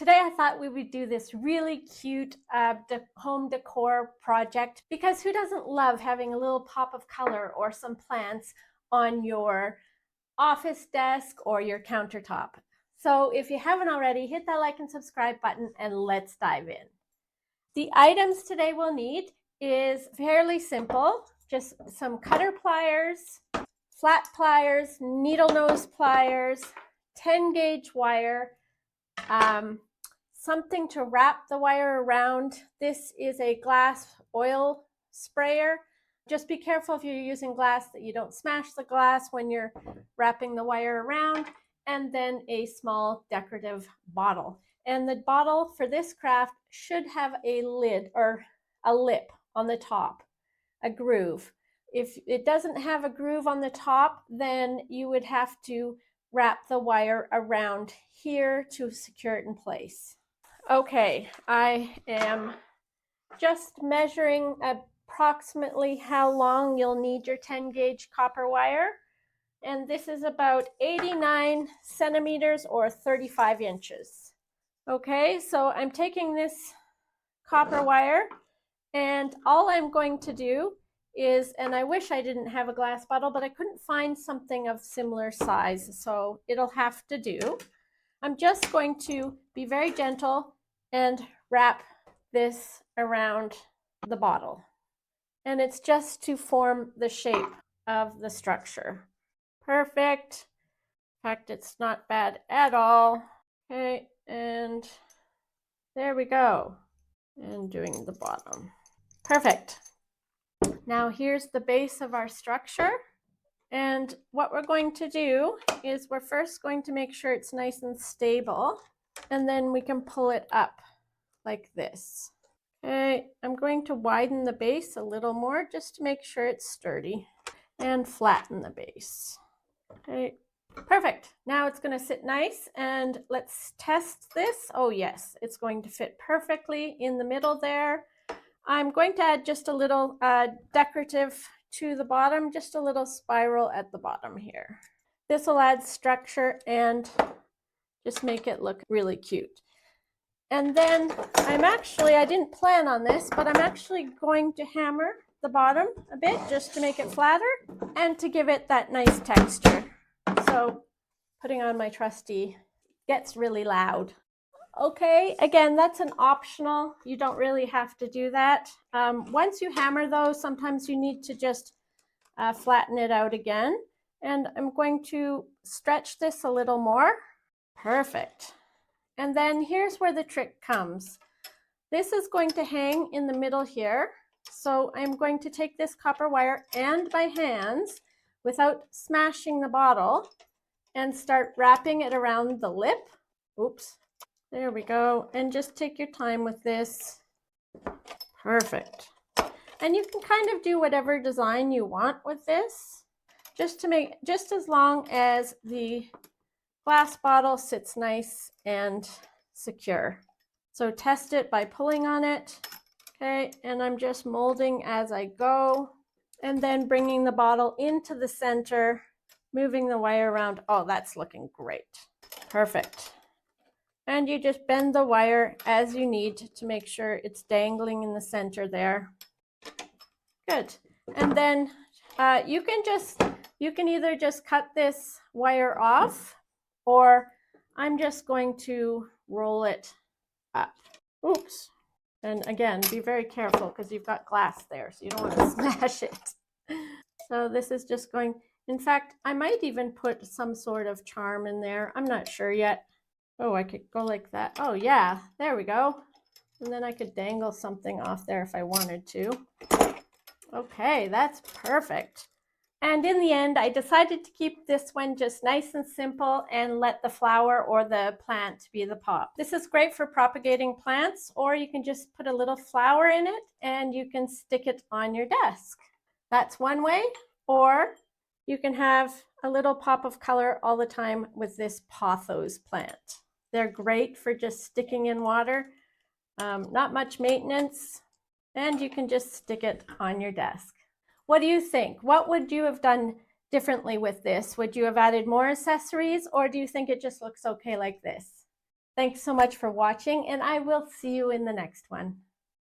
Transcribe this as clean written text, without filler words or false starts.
Today I thought we would do this really cute home decor project, because who doesn't love having a little pop of color or some plants on your office desk or your countertop? So if you haven't already, hit that like and subscribe button and let's dive in. The items today we'll need is fairly simple, just some cutter pliers, flat pliers, needle nose pliers, 10 gauge wire, something to wrap the wire around. This is a glass oil sprayer. Just be careful if you're using glass that you don't smash the glass when you're wrapping the wire around. And then a small decorative bottle. And the bottle for this craft should have a lid or a lip on the top, a groove. If it doesn't have a groove on the top, then you would have to wrap the wire around here to secure it in place. Okay, I am just measuring approximately how long you'll need your 10 gauge copper wire. And this is about 89 centimeters or 35 inches. Okay, so I'm taking this copper wire and all I'm going to do is, and I wish I didn't have a glass bottle, but I couldn't find something of similar size, so it'll have to do. I'm just going to be very gentle and wrap this around the bottle. And it's just to form the shape of the structure. Perfect. In fact, it's not bad at all. Okay, and there we go. And doing the bottom. Perfect. Now here's the base of our structure. And what we're going to do is we're first going to make sure it's nice and stable, and then we can pull it up like this. Okay, I'm going to widen the base a little more just to make sure it's sturdy, and flatten the base. Okay, perfect. Now it's going to sit nice, and let's test this. Oh yes, it's going to fit perfectly in the middle there. I'm going to add just a little decorative to the bottom, just a little spiral at the bottom here. This will add structure and just make it look really cute. And then I didn't plan on this, but I'm actually going to hammer the bottom a bit just to make it flatter and to give it that nice texture. So putting on my trusty gets really loud. Okay, again, that's an optional. You don't really have to do that. Once you hammer those, sometimes you need to just flatten it out again. And I'm going to stretch this a little more. Perfect. And then here's where the trick comes. This is going to hang in the middle here. So I'm going to take this copper wire and my hands, without smashing the bottle, and start wrapping it around the lip. Oops. There we go. And just take your time with this. Perfect. And you can kind of do whatever design you want with this, just as long as the glass bottle sits nice and secure. So test it by pulling on it. Okay, and I'm just molding as I go, and then bringing the bottle into the center, moving the wire around. Oh, that's looking great. Perfect. And you just bend the wire as you need to make sure it's dangling in the center there. Good. And then you can either just cut this wire off, or I'm just going to roll it up. Oops. And again, be very careful because you've got glass there, so you don't want to smash it. So this is just going, in fact, I might even put some sort of charm in there. I'm not sure yet. Oh, I could go like that. Oh yeah, there we go. And then I could dangle something off there if I wanted to. Okay, that's perfect. And in the end, I decided to keep this one just nice and simple and let the flower or the plant be the pop. This is great for propagating plants, or you can just put a little flower in it and you can stick it on your desk. That's one way. Or you can have a little pop of color all the time with this pothos plant. They're great for just sticking in water, not much maintenance, and you can just stick it on your desk. What do you think? What would you have done differently with this? Would you have added more accessories, or do you think it just looks okay like this? Thanks so much for watching, and I will see you in the next one.